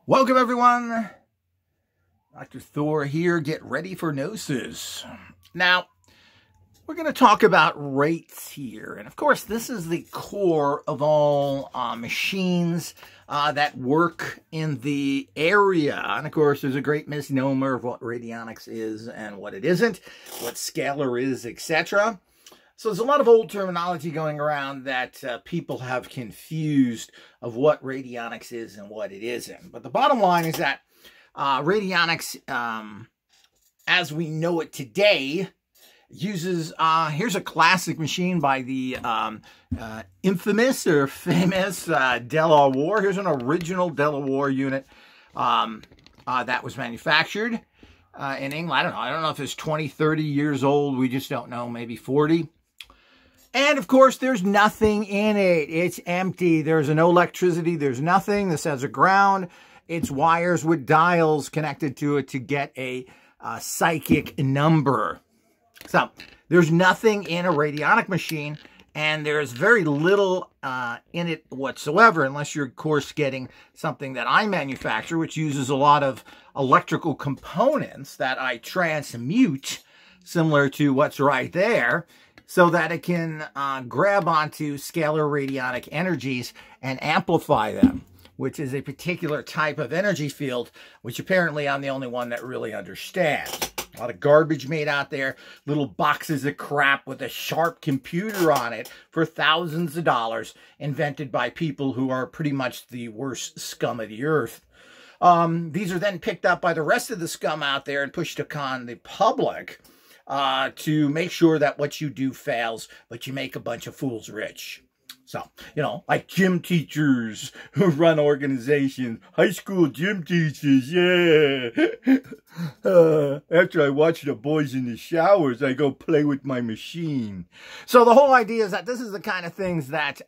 Welcome, everyone. Dr. Thor here. Get ready for Gnosis. Now, we're going to talk about rates here. And, of course, this is the core of all machines that work in the area. And, of course, there's a great misnomer of what radionics is and what it isn't, what scalar is, etc. So there's a lot of old terminology going around that people have confused of what radionics is and what it isn't. But the bottom line is that radionics, as we know it today, uses, here's a classic machine by the infamous or famous Delaware. Here's an original Delaware unit that was manufactured in England. I don't know if it's 20, 30 years old. We just don't know, maybe 40. And, of course, there's nothing in it. It's empty. There's no electricity. There's nothing. This has a ground. It's wires with dials connected to it to get a psychic number. So, there's nothing in a radionic machine, and there's very little in it whatsoever, unless you're, of course, getting something that I manufacture, which uses a lot of electrical components that I transmute, similar to what's right there, so that it can grab onto scalar radionic energies and amplify them, which is a particular type of energy field, which apparently I'm the only one that really understands. A lot of garbage made out there, little boxes of crap with a sharp computer on it for thousands of dollars, invented by people who are pretty much the worst scum of the earth. These are then picked up by the rest of the scum out there and pushed upon the public to make sure that what you do fails, but you make a bunch of fools rich. So, you know, like gym teachers who run organizations, high school gym teachers, yeah. After I watch the boys in the showers, I go play with my machine. So the whole idea is that this is the kind of things that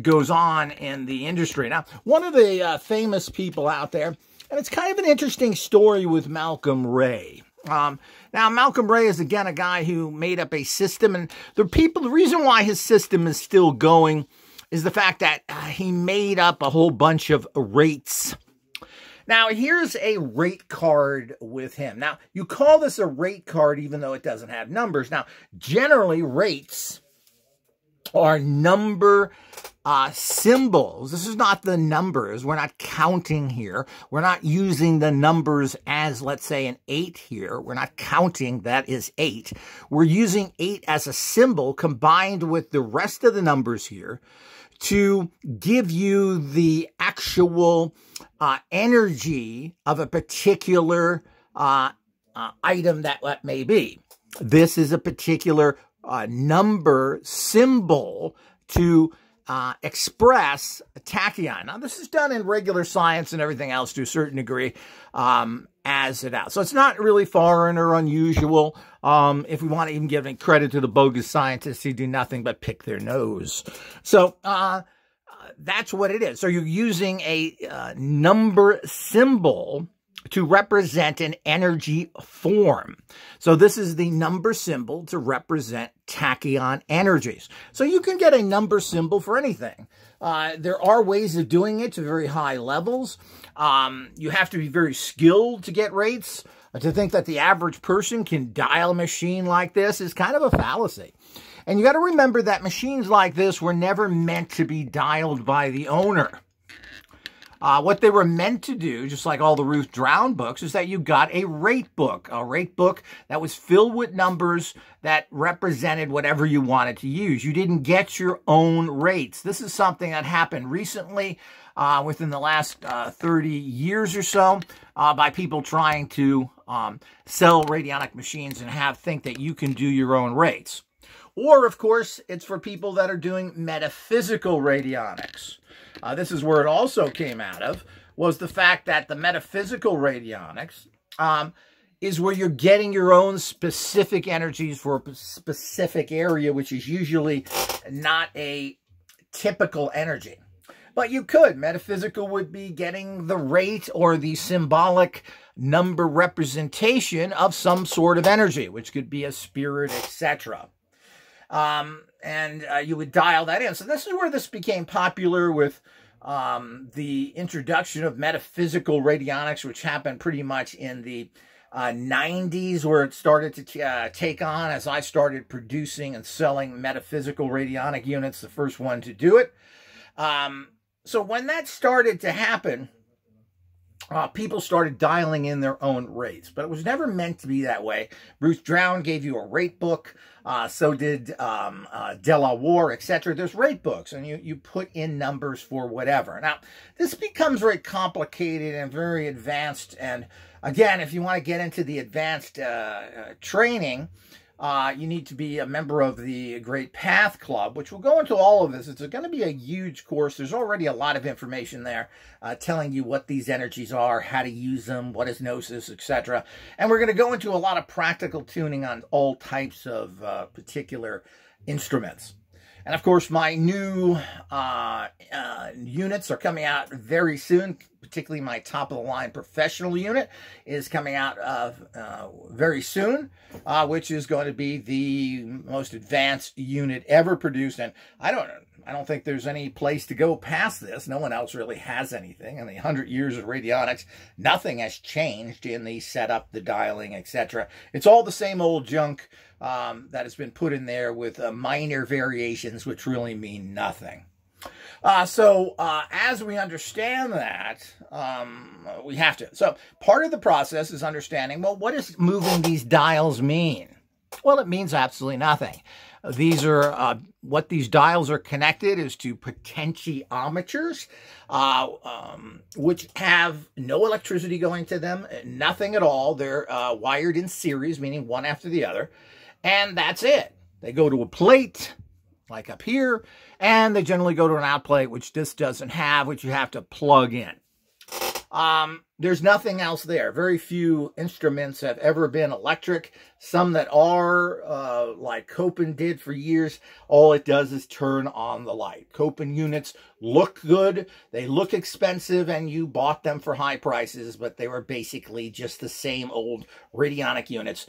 goes on in the industry. Now, one of the famous people out there, and it's kind of an interesting story with Malcolm Ray. Now, Malcolm Ray is, again, a guy who made up a system, and the reason why his system is still going is the fact that he made up a whole bunch of rates. Now, here's a rate card with him. Now, you call this a rate card even though it doesn't have numbers. Now, generally, rates are number symbols. This is not the numbers. We're not counting here. We're not using the numbers as, let's say, an 8 here. We're not counting. That is 8. We're using 8 as a symbol combined with the rest of the numbers here to give you the actual energy of a particular item that may be. This is a particular number symbol to express a tachyon. Now, this is done in regular science and everything else to a certain degree as it out. So it's not really foreign or unusual. If we want to even give any credit to the bogus scientists who do nothing but pick their nose. So that's what it is. So you're using a number symbol to represent an energy form. So this is the number symbol to represent tachyon energies. So you can get a number symbol for anything. There are ways of doing it to very high levels. You have to be very skilled to get rates. To think that the average person can dial a machine like this is kind of a fallacy. And you got to remember that machines like this were never meant to be dialed by the owner. What they were meant to do, just like all the Ruth Drown books, is that you got a rate book that was filled with numbers that represented whatever you wanted to use. You didn't get your own rates. This is something that happened recently, within the last 30 years or so, by people trying to sell radionic machines and think that you can do your own rates. Or, of course, it's for people that are doing metaphysical radionics. This is where it also came out of, was the fact that the metaphysical radionics is where you're getting your own specific energies for a specific area, which is usually not a typical energy. But you could. Metaphysical would be getting the rate or the symbolic number representation of some sort of energy, which could be a spirit, etc. And you would dial that in. So this is where this became popular with the introduction of metaphysical radionics, which happened pretty much in the 90s, where it started to take on as I started producing and selling metaphysical radionic units, the first one to do it. So when that started to happen, people started dialing in their own rates, but it was never meant to be that way. Bruce Drown gave you a rate book. So did Delaware, etc. There's rate books, and you put in numbers for whatever. Now, this becomes very complicated and very advanced. And again, if you want to get into the advanced training, you need to be a member of the Great Path Club, which will go into all of this. It's going to be a huge course. There's already a lot of information there telling you what these energies are, how to use them, what is gnosis, etc. And we're going to go into a lot of practical tuning on all types of particular instruments. And of course, my new units are coming out very soon. Particularly my top-of-the-line professional unit is coming out very soon, which is going to be the most advanced unit ever produced. And I don't think there's any place to go past this. No one else really has anything. In the 100 years of radionics, nothing has changed in the setup, the dialing, etc. It's all the same old junk that has been put in there with minor variations, which really mean nothing. So as we understand that, we have to. So part of the process is understanding, well, what does moving these dials mean? Well, it means absolutely nothing. These are, what these dials are connected is to potentiometers, which have no electricity going to them, nothing at all. They're wired in series, meaning one after the other, and that's it. They go to a plate, like up here, and they generally go to an out plate, which this doesn't have, which you have to plug in. There's nothing else there. Very few instruments have ever been electric. Some that are, like Copen did for years, all it does is turn on the light. Copen units look good, they look expensive, and you bought them for high prices, but they were basically just the same old radionic units,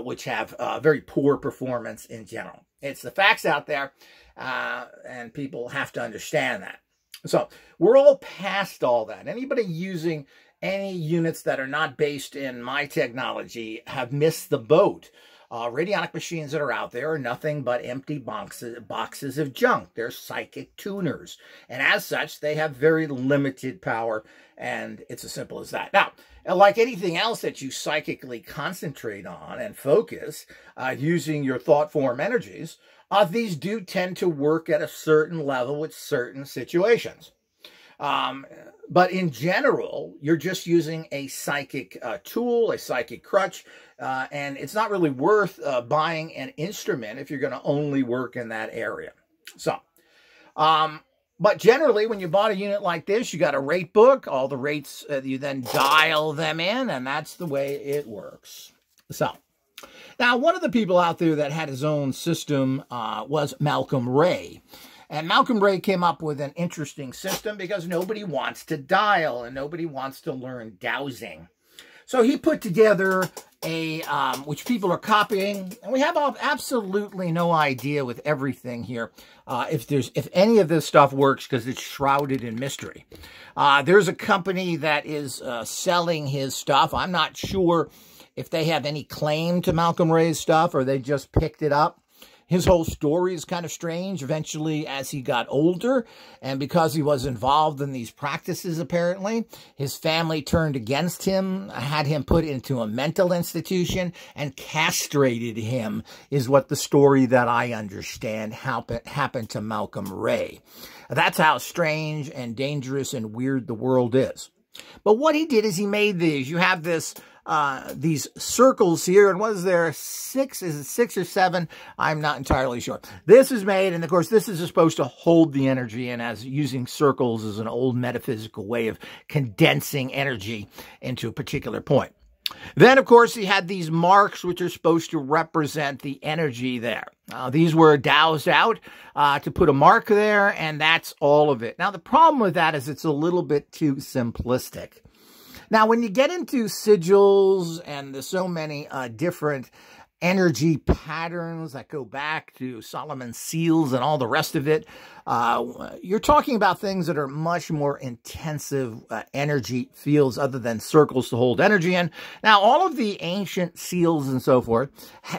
which have very poor performance in general. It's the facts out there, and people have to understand that. So we're all past all that. Anybody using any units that are not based in my technology have missed the boat. Radionic machines that are out there are nothing but empty boxes of junk. They're psychic tuners. And as such, they have very limited power, and it's as simple as that. Now, like anything else that you psychically concentrate on and focus using your thought form energies, these do tend to work at a certain level with certain situations. But in general, you're just using a psychic tool, a psychic crutch, and it's not really worth buying an instrument if you're going to only work in that area. So, but generally, when you bought a unit like this, you got a rate book, all the rates, you then dial them in, and that's the way it works. So, now, one of the people out there that had his own system was Malcolm Ray. And Malcolm Ray came up with an interesting system because nobody wants to dial and nobody wants to learn dowsing. So he put together a, which people are copying, and we have absolutely no idea with everything here if any of this stuff works because it's shrouded in mystery. There's a company that is selling his stuff. I'm not sure if they have any claim to Malcolm Ray's stuff or they just picked it up. His whole story is kind of strange. Eventually, as he got older, and because he was involved in these practices, apparently, his family turned against him, had him put into a mental institution, and castrated him, is what the story that I understand happened to Malcolm Ray. That's how strange and dangerous and weird the world is. But what he did is he made these. You have this... these circles here, and what is there, 6? Is it 6 or 7? I'm not entirely sure. This is made, and of course, this is supposed to hold the energy, and as using circles is an old metaphysical way of condensing energy into a particular point. Then, of course, he had these marks, which are supposed to represent the energy there. These were dowsed out to put a mark there, and that's all of it. Now, the problem with that is it's a little bit too simplistic. Now, when you get into sigils and there's so many different energy patterns that go back to Solomon's seals and all the rest of it. You're talking about things that are much more intensive energy fields other than circles to hold energy in. Now, all of the ancient seals and so forth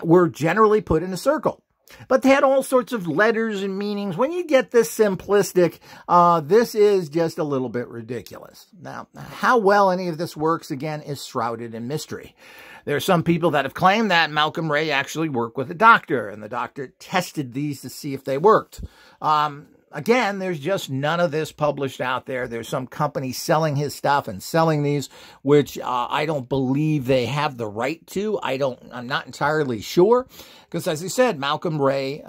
were generally put in a circle, but they had all sorts of letters and meanings. When you get this simplistic, this is just a little bit ridiculous. Now, how well any of this works, again, is shrouded in mystery. There are some people that have claimed that Malcolm Ray actually worked with a doctor, and the doctor tested these to see if they worked. Again, there's just none of this published out there. There's some company selling his stuff and selling these, which I don't believe they have the right to. I'm not entirely sure, because as I said, Malcolm Ray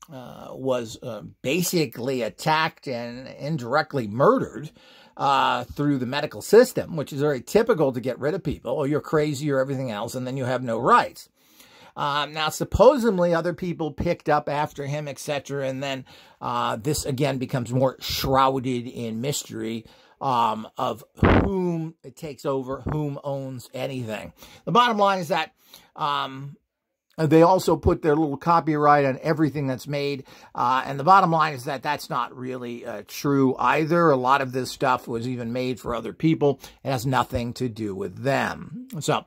was basically attacked and indirectly murdered through the medical system, which is very typical to get rid of people. Or you're crazy or everything else, and then you have no rights. Now, supposedly other people picked up after him, etc., and then this again becomes more shrouded in mystery of whom it takes over, whom owns anything. The bottom line is that they also put their little copyright on everything that's made. And the bottom line is that that's not really true either. A lot of this stuff was even made for other people. It has nothing to do with them. So,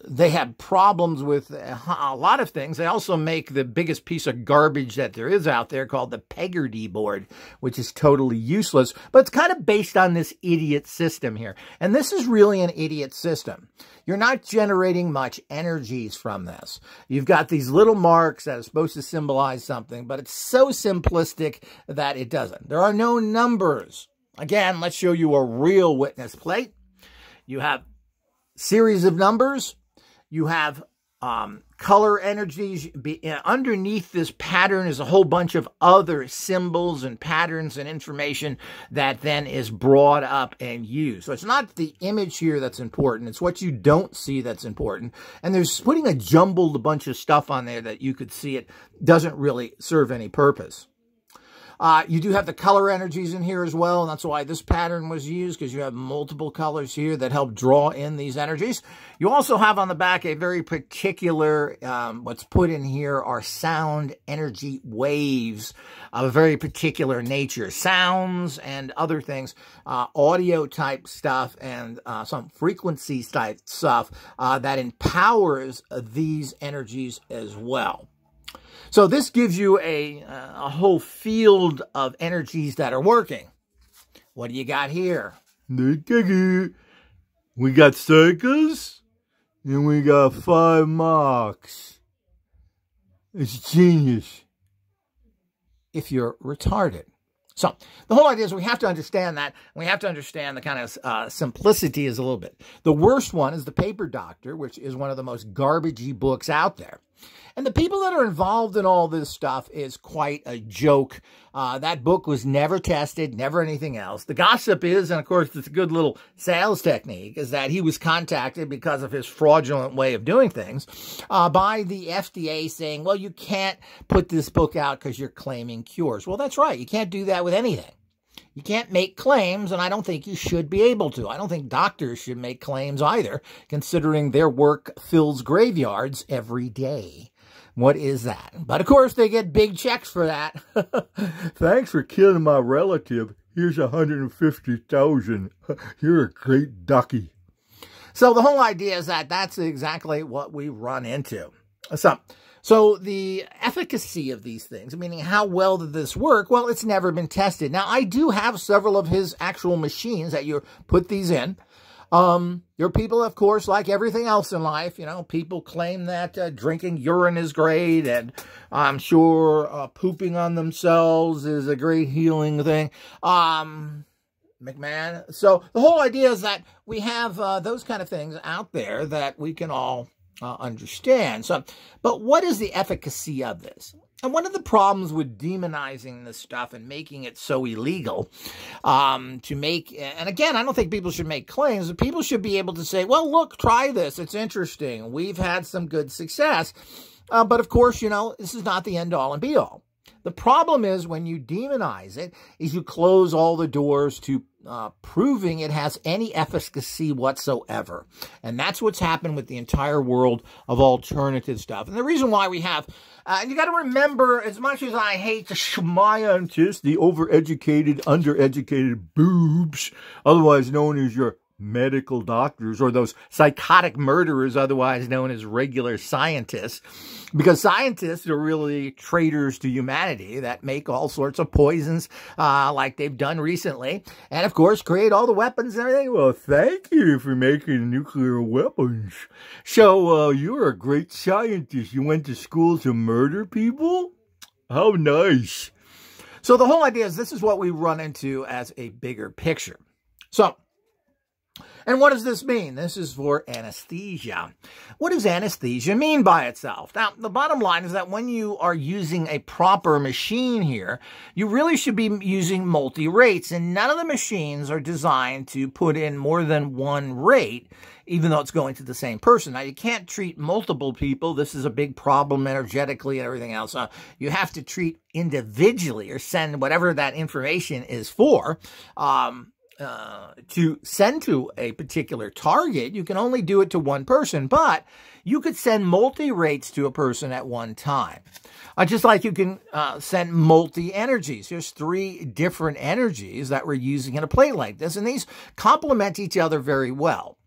they have problems with a lot of things. They also make the biggest piece of garbage that there is out there called the Peggotty board, which is totally useless, but it's kind of based on this idiot system here. And this is really an idiot system. You're not generating much energies from this. You've got these little marks that are supposed to symbolize something, but it's so simplistic that it doesn't. There are no numbers. Again, let's show you a real witness plate. You have series of numbers. You have color energies. Underneath this pattern is a whole bunch of other symbols and patterns and information that then is brought up and used. So it's not the image here that's important. It's what you don't see that's important. And there's putting a jumbled bunch of stuff on there that you could see it doesn't really serve any purpose. You do have the color energies in here as well, and that's why this pattern was used, because you have multiple colors here that help draw in these energies. You also have on the back a very particular, what's put in here are sound energy waves of a very particular nature. Sounds and other things, audio type stuff and some frequency type stuff that empowers these energies as well. So this gives you a whole field of energies that are working. What do you got here? We got circles, and we got 5 marks. It's genius. If you're retarded. So the whole idea is we have to understand that. We have to understand the kind of simplicity is a little bit. The worst one is The Paper Doctor, which is one of the most garbagey books out there. And the people that are involved in all this stuff is quite a joke. That book was never tested, never anything else. The gossip is, and of course it's a good little sales technique, is that he was contacted because of his fraudulent way of doing things by the FDA saying, well, you can't put this book out because you're claiming cures. Well, that's right. You can't do that with anything. You can't make claims, and I don't think you should be able to. I don't think doctors should make claims either, considering their work fills graveyards every day. What is that? But, of course, they get big checks for that. Thanks for killing my relative. Here's $150,000. You're a great ducky. So the whole idea is that that's exactly what we run into. So the efficacy of these things, meaning how well did this work? Well, it's never been tested. Now, I do have several of his actual machines that you put these in. There are people, of course, like everything else in life, you know, people claim that drinking urine is great, and I'm sure pooping on themselves is a great healing thing. McMahon. So the whole idea is that we have those kind of things out there that we can all understand. So, but what is the efficacy of this? And one of the problems with demonizing this stuff and making it so illegal to make, and again, I don't think people should make claims, but people should be able to say, well, look, try this. It's interesting. We've had some good success. But of course, you know, this is not the end all and be all. The problem is when you demonize it, is you close all the doors to proving it has any efficacy whatsoever. And that's what's happened with the entire world of alternative stuff. And the reason why we have, you got to remember, as much as I hate the scientists, the overeducated, undereducated boobs, otherwise known as your medical doctors, or those psychotic murderers, otherwise known as regular scientists, because scientists are really traitors to humanity that make all sorts of poisons like they've done recently, and of course create all the weapons and everything. Well, thank you for making nuclear weapons. So you're a great scientist. You went to school to murder people? How nice. So the whole idea is this is what we run into as a bigger picture. So, and what does this mean? This is for anesthesia. What does anesthesia mean by itself? Now, the bottom line is that when you are using a proper machine here, you really should be using multi-rates, and none of the machines are designed to put in more than one rate, even though it's going to the same person. Now, you can't treat multiple people. This is a big problem energetically and everything else. You have to treat individually or send whatever that information is for. To send to a particular target, you can only do it to one person, but you could send multi-rates to a person at one time. Just like you can send multi-energies. There's 3 different energies that we're using in a plate like this, and these complement each other very well.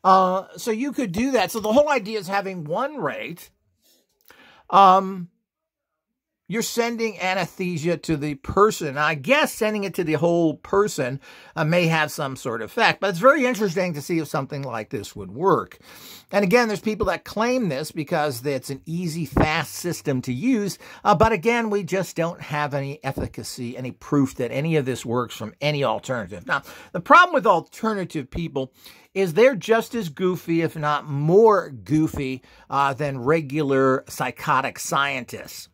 So you could do that. So the whole idea is having one rate. You're sending anesthesia to the person. I guess sending it to the whole person may have some sort of effect, but it's very interesting to see if something like this would work. And again, there's people that claim this because it's an easy, fast system to use, but again, we just don't have any efficacy, any proof that any of this works from any alternative. Now, the problem with alternative people is they're just as goofy, if not more goofy, than regular psychotic scientists.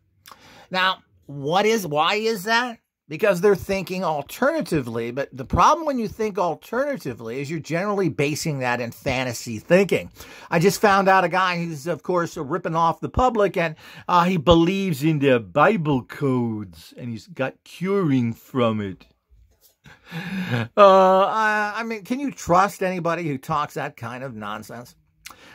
Now, why is that? Because they're thinking alternatively, but the problem when you think alternatively is you're generally basing that in fantasy thinking. I just found out a guy who's, of course, ripping off the public, and he believes in the Bible codes, and he's got curing from it. I mean, can you trust anybody who talks that kind of nonsense?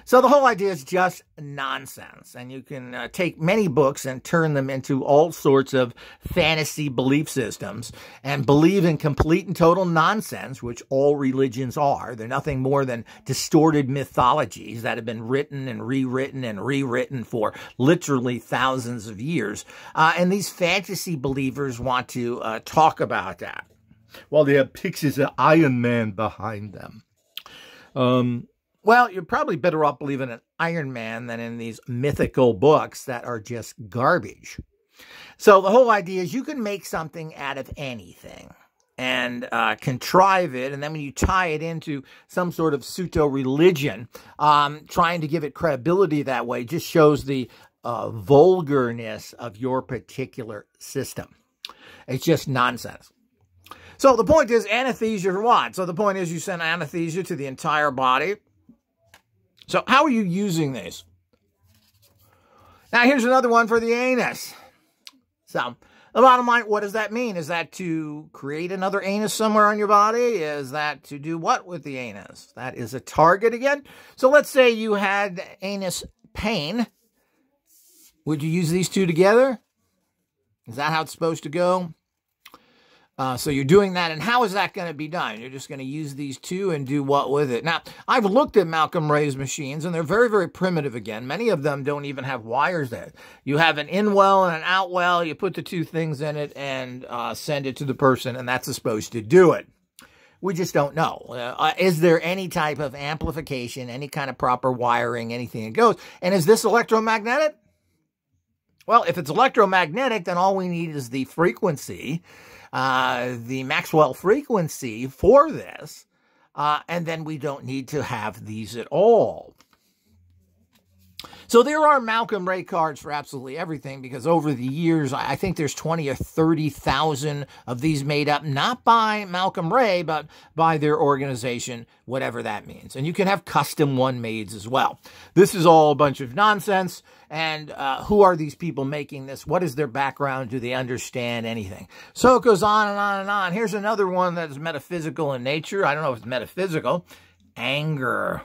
So the whole idea is just nonsense, and you can take many books and turn them into all sorts of fantasy belief systems and believe in complete and total nonsense, which all religions are. They're nothing more than distorted mythologies that have been written and rewritten for literally thousands of years. And these fantasy believers want to talk about that, while they have pictures of Iron Man behind them. Well, you're probably better off believing in Iron Man than in these mythical books that are just garbage. So the whole idea is you can make something out of anything and contrive it, and then when you tie it into some sort of pseudo-religion, trying to give it credibility that way just shows the vulgarness of your particular system. It's just nonsense. So the point is anesthesia for what? So the point is you send anesthesia to the entire body. So how are you using these? Now here's another one for the anus. So the bottom line, what does that mean? Is that to create another anus somewhere on your body? Is that to do what with the anus? That is a target again. So let's say you had anus pain. Would you use these two together? Is that how it's supposed to go? So you're doing that, and how is that going to be done? You're just going to use these two and do what with it? Now, I've looked at Malcolm Ray's machines, and they're very, very primitive again. Many of them don't even have wires there. You have an in well and an out well. You put the two things in it and send it to the person, and that's supposed to do it. We just don't know. Is there any type of amplification, any kind of proper wiring, anything that goes? And is this electromagnetic? Well, if it's electromagnetic, then all we need is the frequency, the Maxwell frequency for this, and then we don't need to have these at all. So there are Malcolm Ray cards for absolutely everything, because over the years, I think there's 20 or 30,000 of these made up, not by Malcolm Ray, but by their organization, whatever that means. And you can have custom one-mades as well. This is all a bunch of nonsense. And who are these people making this? What is their background? Do they understand anything? So it goes on and on and on. Here's another one that is metaphysical in nature. I don't know if it's metaphysical. Anger.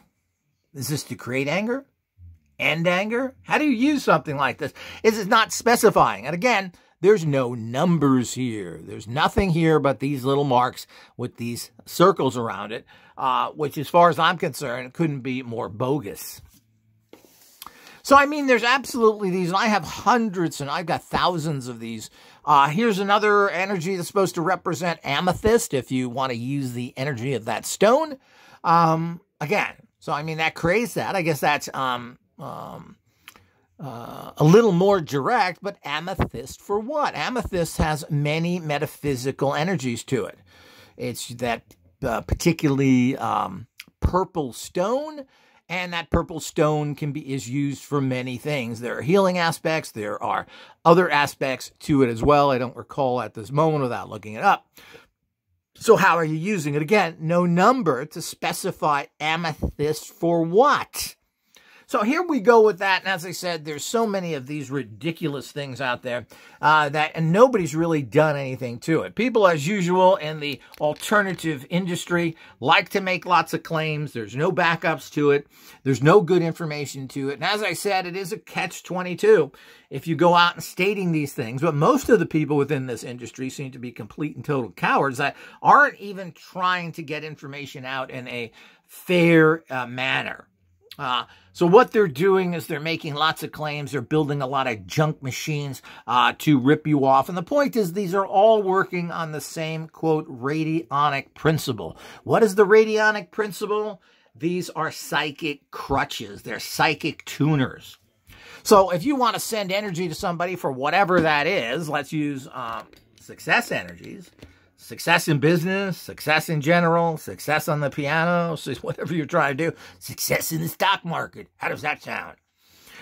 Is this to create anger? End anger? How do you use something like this? Is it not specifying? And again, there's no numbers here. There's nothing here but these little marks with these circles around it, which, as far as I'm concerned, couldn't be more bogus. So, I mean, there's absolutely these, and I have hundreds, and I've got thousands of these. Here's another energy that's supposed to represent amethyst, if you want to use the energy of that stone. Again, so, I mean, that creates that. I guess that's a little more direct, but amethyst for what? Amethyst has many metaphysical energies to it. It's that particularly purple stone, and that purple stone is used for many things. There are healing aspects. There are other aspects to it as well. I don't recall at this moment without looking it up. So how are you using it? Again, no number to specify amethyst for what? So here we go with that. And as I said, there's so many of these ridiculous things out there and nobody's really done anything to it. People, as usual, in the alternative industry like to make lots of claims. There's no backups to it. There's no good information to it. And as I said, it is a catch-22 if you go out and stating these things. But most of the people within this industry seem to be complete and total cowards that aren't even trying to get information out in a fair manner. So what they're doing is they're making lots of claims. They're building a lot of junk machines to rip you off. And the point is, these are all working on the same, quote, radionic principle. What is the radionic principle? These are psychic crutches. They're psychic tuners. So if you want to send energy to somebody for whatever that is, let's use success energies. Success in business, success in general, success on the piano, whatever you're trying to do. Success in the stock market. How does that sound?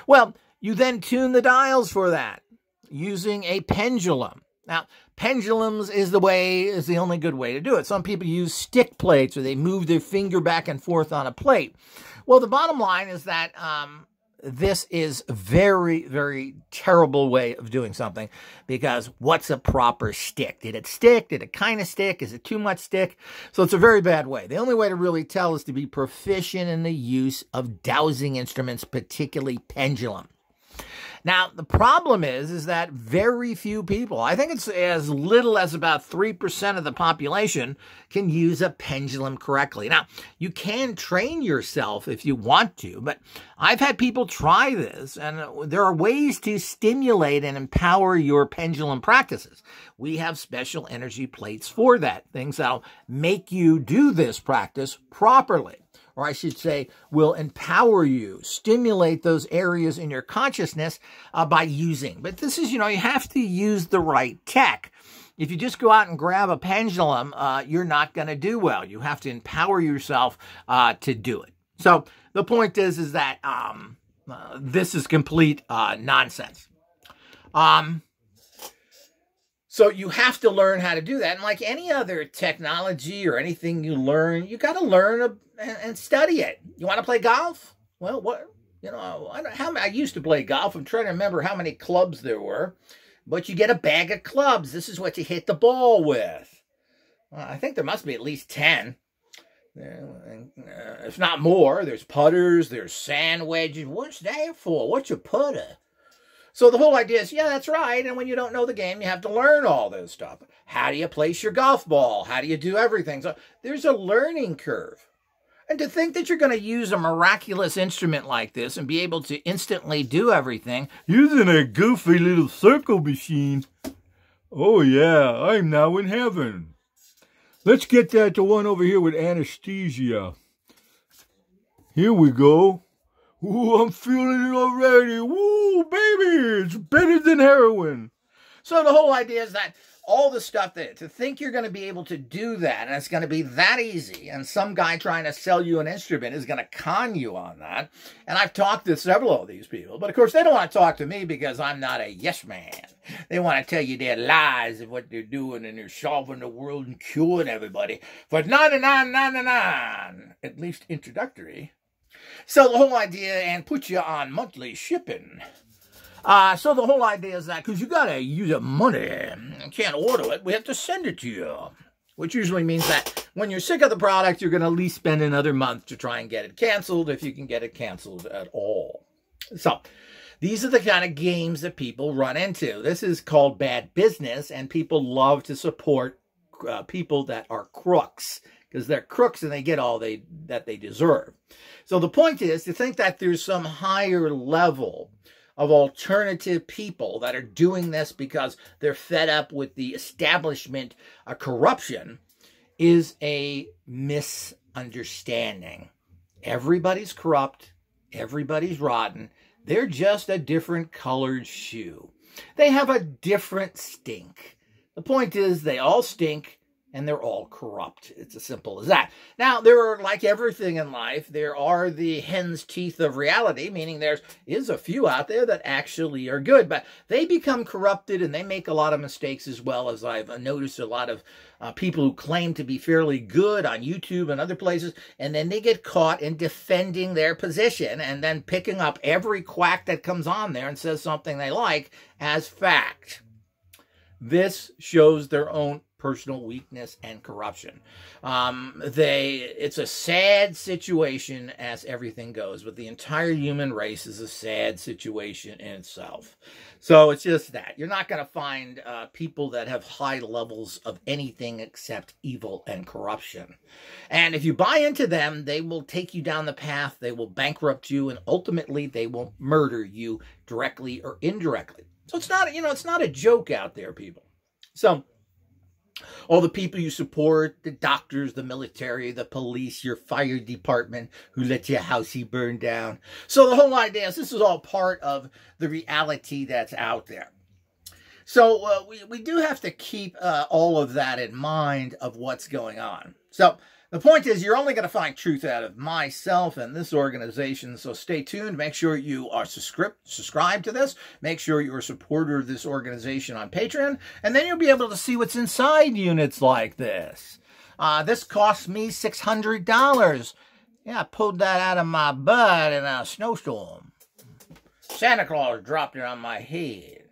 Well, you then tune the dials for that using a pendulum. Now, pendulums is the only good way to do it. Some people use stick plates, or they move their finger back and forth on a plate. Well, the bottom line is that this is a very, very terrible way of doing something, because what's a proper stick? Did it stick? Did it kind of stick? Is it too much stick? So it's a very bad way. The only way to really tell is to be proficient in the use of dowsing instruments, particularly pendulum. Now, the problem is that very few people, I think it's as little as about 3% of the population, can use a pendulum correctly. Now, you can train yourself if you want to, but I've had people try this, and there are ways to stimulate and empower your pendulum practices. We have special energy plates for that, things that'll make you do this practice properly. Or I should say, will empower you, stimulate those areas in your consciousness by using. But this is, you have to use the right tech. If you just go out and grab a pendulum, you're not going to do well. You have to empower yourself to do it. So the point is that this is complete nonsense. So you have to learn how to do that. And like any other technology or anything you learn, you got to learn and study it. You want to play golf? Well, I used to play golf. I'm trying to remember how many clubs there were. But you get a bag of clubs. This is what you hit the ball with. I think there must be at least 10. If not more. There's putters. There's sand wedges. What's that for? What's a putter? So the whole idea is, yeah, that's right. And when you don't know the game, you have to learn all this stuff. How do you place your golf ball? How do you do everything? So there's a learning curve. And to think that you're going to use a miraculous instrument like this and be able to instantly do everything using a goofy little circle machine. Oh, yeah, I'm now in heaven. Let's get that to one over here with anesthesia. Here we go. Ooh, I'm feeling it already. Woo, baby, it's better than heroin. So the whole idea is that all the stuff that, to think you're going to be able to do that, and it's going to be that easy, and some guy trying to sell you an instrument is going to con you on that. And I've talked to several of these people, but of course they don't want to talk to me because I'm not a yes man. They want to tell you their lies of what they're doing, and they're solving the world and curing everybody for 99.99, at least introductory. So the whole idea, and put you on monthly shipping. So the whole idea is that because you got to use the money, you can't order it, we have to send it to you. Which usually means that when you're sick of the product, you're going to at least spend another month to try and get it canceled, if you can get it canceled at all. So these are the kind of games that people run into. This is called bad business, and people love to support people that are crooks, because they're crooks and they get all that they deserve. So the point is to think that there's some higher level of alternative people that are doing this because they're fed up with the establishment corruption is a misunderstanding. Everybody's corrupt. Everybody's rotten. They're just a different colored shoe. They have a different stink. The point is they all stink, and they're all corrupt. It's as simple as that. Now, there are, like everything in life, there are the hen's teeth of reality, meaning there is a few out there that actually are good, but they become corrupted and they make a lot of mistakes, as well as I've noticed a lot of people who claim to be fairly good on YouTube and other places, and then they get caught in defending their position and then picking up every quack that comes on there and says something they like as fact. This shows their own personal weakness and corruption. It's a sad situation as everything goes, but the entire human race is a sad situation in itself. So it's just that. You're not going to find people that have high levels of anything except evil and corruption. And if you buy into them, they will take you down the path, they will bankrupt you, and ultimately they will murder you directly or indirectly. So it's not, it's not a joke out there, people. So all the people you support, the doctors, the military, the police, your fire department who let your housey burn down. So the whole idea is this is all part of the reality that's out there. So we do have to keep all of that in mind of what's going on. So the point is, you're only going to find truth out of myself and this organization, so stay tuned. Make sure you are subscribed to this. Make sure you're a supporter of this organization on Patreon, and then you'll be able to see what's inside units like this. This cost me $600. Yeah, I pulled that out of my butt in a snowstorm. Santa Claus dropped it on my head.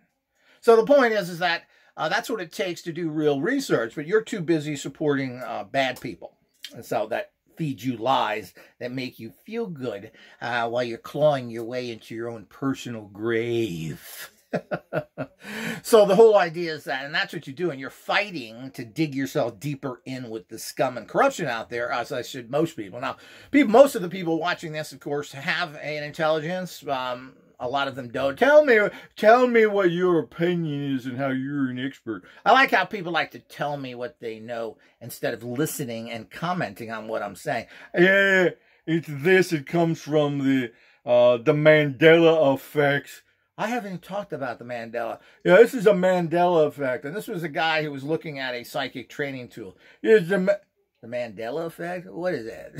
So the point is that that's what it takes to do real research, but you're too busy supporting bad people. And so that feeds you lies that make you feel good while you're clawing your way into your own personal grave. So the whole idea is that, and that's what you're doing. You're fighting to dig yourself deeper in with the scum and corruption out there, as I should most people. Now, most of the people watching this, of course, have an intelligence. A lot of them don't. Tell me what your opinion is and how you're an expert. I like how people like to tell me what they know instead of listening and commenting on what I'm saying. Yeah, it's this. It comes from the Mandela effect. I haven't even talked about the Mandela. Yeah, this is a Mandela effect. And this was a guy who was looking at a psychic training tool. Here's the Mandela effect? What is that?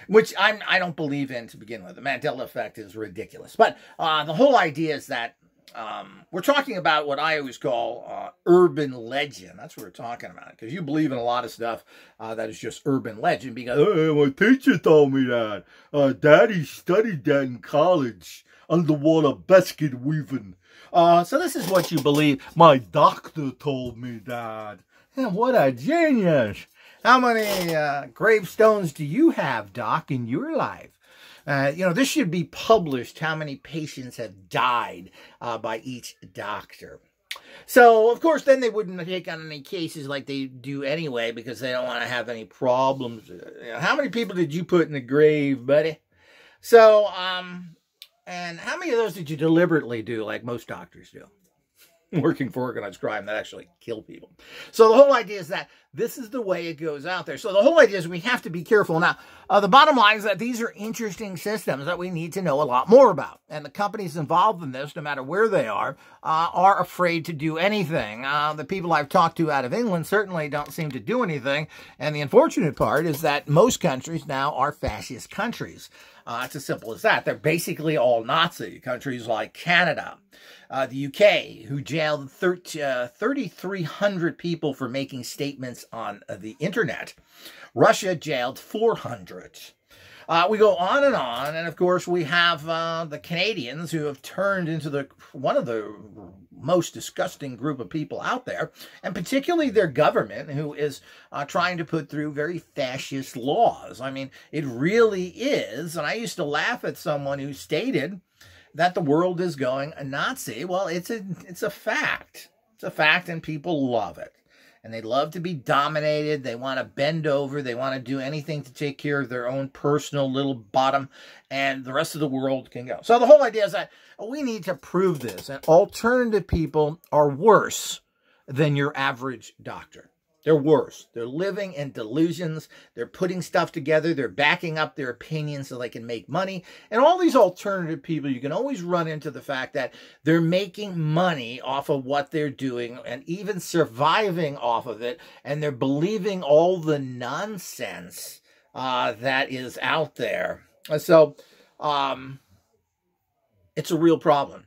Which I don't believe in to begin with. The Mandela effect is ridiculous. But the whole idea is that we're talking about what I always call urban legend. That's what we're talking about. Because you believe in a lot of stuff that is just urban legend. Because, my teacher told me that. Daddy studied that in college. Underwater basket weaving. So this is what you believe. My doctor told me that. And what a genius. How many gravestones do you have, Doc, in your life? This should be published, how many patients have died by each doctor. So, of course, then they wouldn't take on any cases like they do anyway because they don't want to have any problems. How many people did you put in the grave, buddy? So, and how many of those did you deliberately do like most doctors do? working for organized crime that actually kill people. So the whole idea is that this is the way it goes out there. So the whole idea is we have to be careful. Now, the bottom line is that these are interesting systems that we need to know a lot more about. And the companies involved in this, no matter where they are afraid to do anything. The people I've talked to out of England certainly don't seem to do anything. And the unfortunate part is that most countries now are fascist countries. It's as simple as that. They're basically all Nazi. Countries like Canada, the UK, who jailed 3,300 people for making statements on the internet. Russia jailed 400. We go on, and of course we have the Canadians, who have turned into one of the most disgusting group of people out there, and particularly their government, who is trying to put through very fascist laws. I mean, it really is, and I used to laugh at someone who stated that the world is going Nazi. Well, it's a fact. It's a fact, and people love it. And they love to be dominated. They want to bend over. They want to do anything to take care of their own personal little bottom, and the rest of the world can go. So the whole idea is that we need to prove this, and alternative people are worse than your average doctor. They're worse. They're living in delusions. They're putting stuff together. They're backing up their opinions so they can make money. And all these alternative people, you can always run into the fact that they're making money off of what they're doing and even surviving off of it. And they're believing all the nonsense that is out there. So it's a real problem.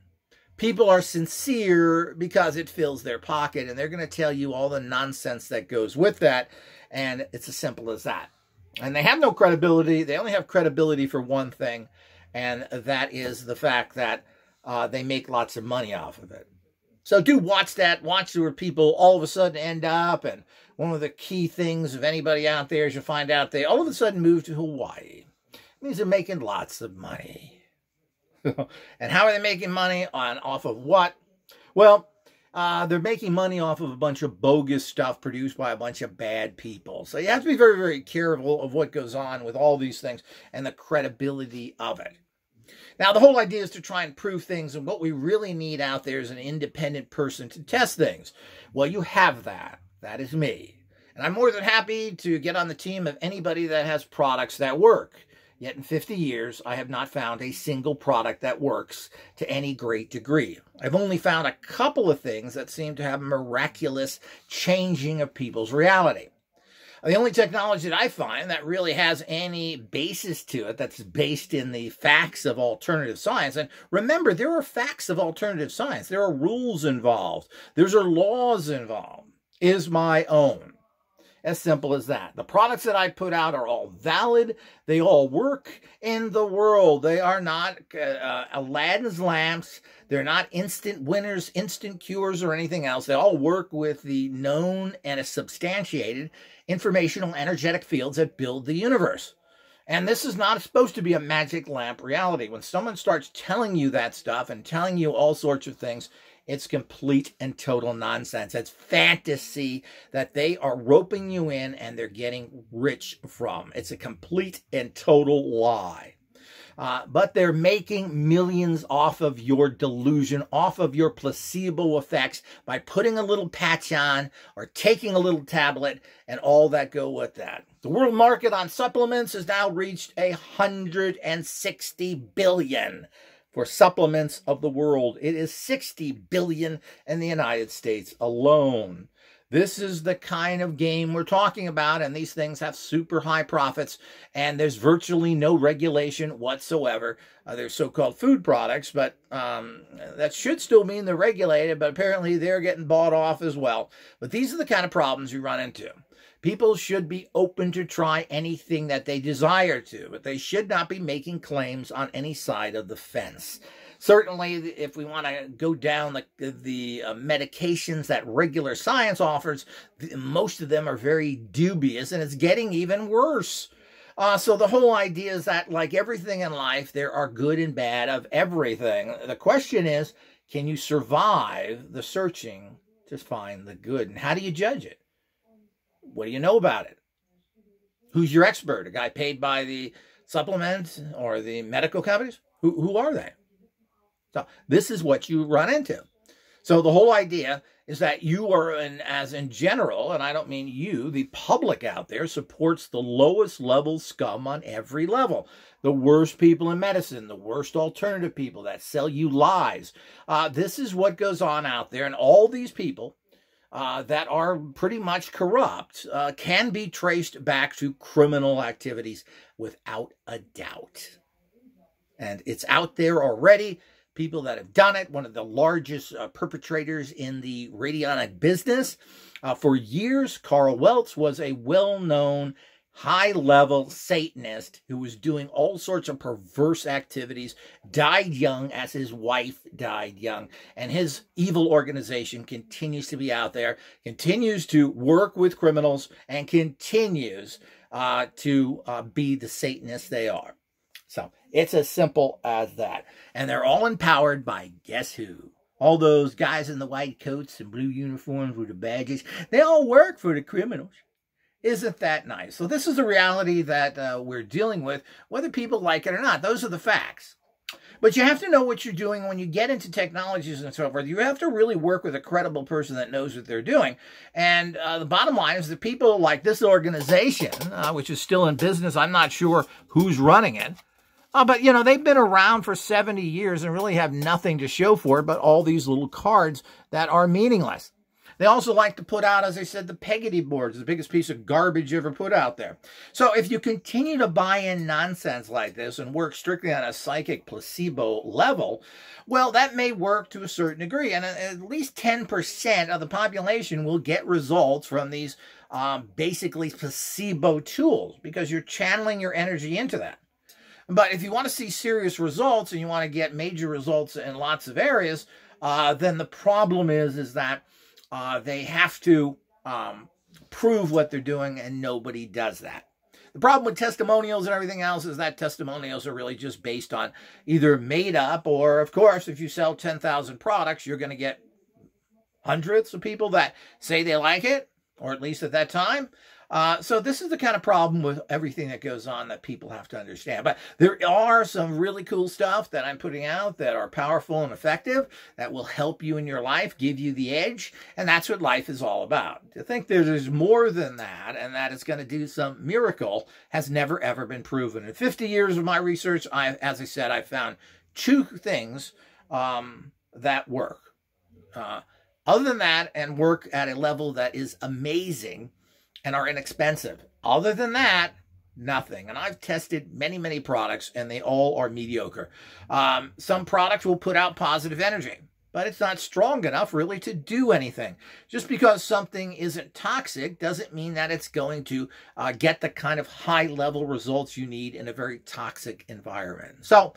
People are sincere because it fills their pocket, and they're going to tell you all the nonsense that goes with that, and it's as simple as that. And they have no credibility. They only have credibility for one thing, and that is the fact that they make lots of money off of it. So do watch that. Watch where people all of a sudden end up, and one of the key things of anybody out there is you find out they all of a sudden move to Hawaii. It means they're making lots of money. And how are they making money off of what? Well, they're making money off of a bunch of bogus stuff produced by a bunch of bad people. So you have to be very, very careful of what goes on with all these things and the credibility of it. Now, the whole idea is to try and prove things, and what we really need out there is an independent person to test things. Well, you have that. That is me. And I'm more than happy to get on the team of anybody that has products that work. Yet in 50 years, I have not found a single product that works to any great degree. I've only found a couple of things that seem to have miraculous changing of people's reality. The only technology that I find that really has any basis to it, that's based in the facts of alternative science, and remember, there are facts of alternative science. There are rules involved. There are laws involved, is my own. As simple as that. The products that I put out are all valid. They all work in the world. They are not Aladdin's lamps. They're not instant winners, instant cures, or anything else. They all work with the known and substantiated informational energetic fields that build the universe. And this is not supposed to be a magic lamp reality. When someone starts telling you that stuff and telling you all sorts of things, it's complete and total nonsense. It's fantasy that they are roping you in and they're getting rich from. It's a complete and total lie. But they're making millions off of your delusion, off of your placebo effects by putting a little patch on or taking a little tablet and all that go with that. The world market on supplements has now reached $160 billion. For supplements of the world. It is $60 billion in the United States alone. This is the kind of game we're talking about, and these things have super high profits, and there's virtually no regulation whatsoever. They're so-called food products, but that should still mean they're regulated, but apparently they're getting bought off as well. But these are the kind of problems you run into. People should be open to try anything that they desire to, but they should not be making claims on any side of the fence. Certainly, if we want to go down the medications that regular science offers, most of them are very dubious, and it's getting even worse. So the whole idea is that, like everything in life, there are good and bad of everything. The question is, can you survive the searching to find the good? And how do you judge it? What do you know about it? Who's your expert? A guy paid by the supplement or the medical companies? Who are they? So this is what you run into. So the whole idea is that you are, as in general, and I don't mean you, the public out there supports the lowest level scum on every level. The worst people in medicine, the worst alternative people that sell you lies. This is what goes on out there, and all these people that are pretty much corrupt can be traced back to criminal activities without a doubt. And it's out there already. People that have done it, one of the largest perpetrators in the radionic business. For years, Carl Weltz was a well-known, high-level Satanist who was doing all sorts of perverse activities, died young as his wife died young, and his evil organization continues to be out there, continues to work with criminals, and continues to be the Satanists they are. So it's as simple as that. And they're all empowered by guess who? All those guys in the white coats and blue uniforms with the badges. They all work for the criminals. Isn't that nice? So this is the reality that we're dealing with, whether people like it or not. Those are the facts. But you have to know what you're doing when you get into technologies and so forth. You have to really work with a credible person that knows what they're doing. And the bottom line is that people like this organization, which is still in business, I'm not sure who's running it. But, you know, they've been around for 70 years and really have nothing to show for it but all these little cards that are meaningless. They also like to put out, as I said, the Peggotty boards, the biggest piece of garbage ever put out there. So if you continue to buy in nonsense like this and work strictly on a psychic placebo level, well, that may work to a certain degree. And at least 10% of the population will get results from these basically placebo tools because you're channeling your energy into that. But if you want to see serious results and you want to get major results in lots of areas, then the problem is that they have to prove what they're doing, and nobody does that. The problem with testimonials and everything else is that testimonials are really just based on either made up or, of course, if you sell 10,000 products, you're going to get hundreds of people that say they like it, or at least at that time. So this is the kind of problem with everything that goes on that people have to understand. But there are some really cool stuff that I'm putting out that are powerful and effective that will help you in your life, give you the edge. And that's what life is all about. To think there's more than that and that it's going to do some miracle has never, ever been proven. In 50 years of my research, as I said, I found 2 things that work. Other than that, and work at a level that is amazing and are inexpensive. Other than that, nothing. And I've tested many, many products, and they all are mediocre. Some products will put out positive energy, but it's not strong enough really to do anything. Just because something isn't toxic doesn't mean that it's going to get the kind of high-level results you need in a very toxic environment. So,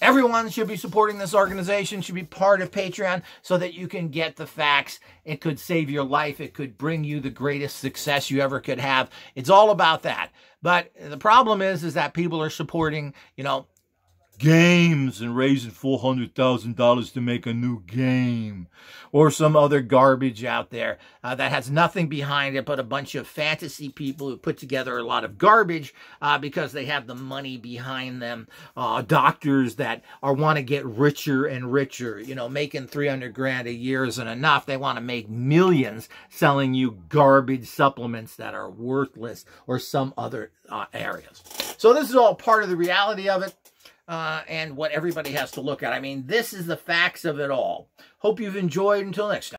everyone should be supporting this organization, should be part of Patreon so that you can get the facts. It could save your life. It could bring you the greatest success you ever could have. It's all about that. But the problem is that people are supporting, you know, games and raising $400,000 to make a new game or some other garbage out there that has nothing behind it but a bunch of fantasy people who put together a lot of garbage because they have the money behind them. Doctors that want to get richer and richer, you know, making 300 grand a year isn't enough. They want to make millions selling you garbage supplements that are worthless or some other areas. So this is all part of the reality of it. And what everybody has to look at. I mean, this is the facts of it all. Hope you've enjoyed. Until next time.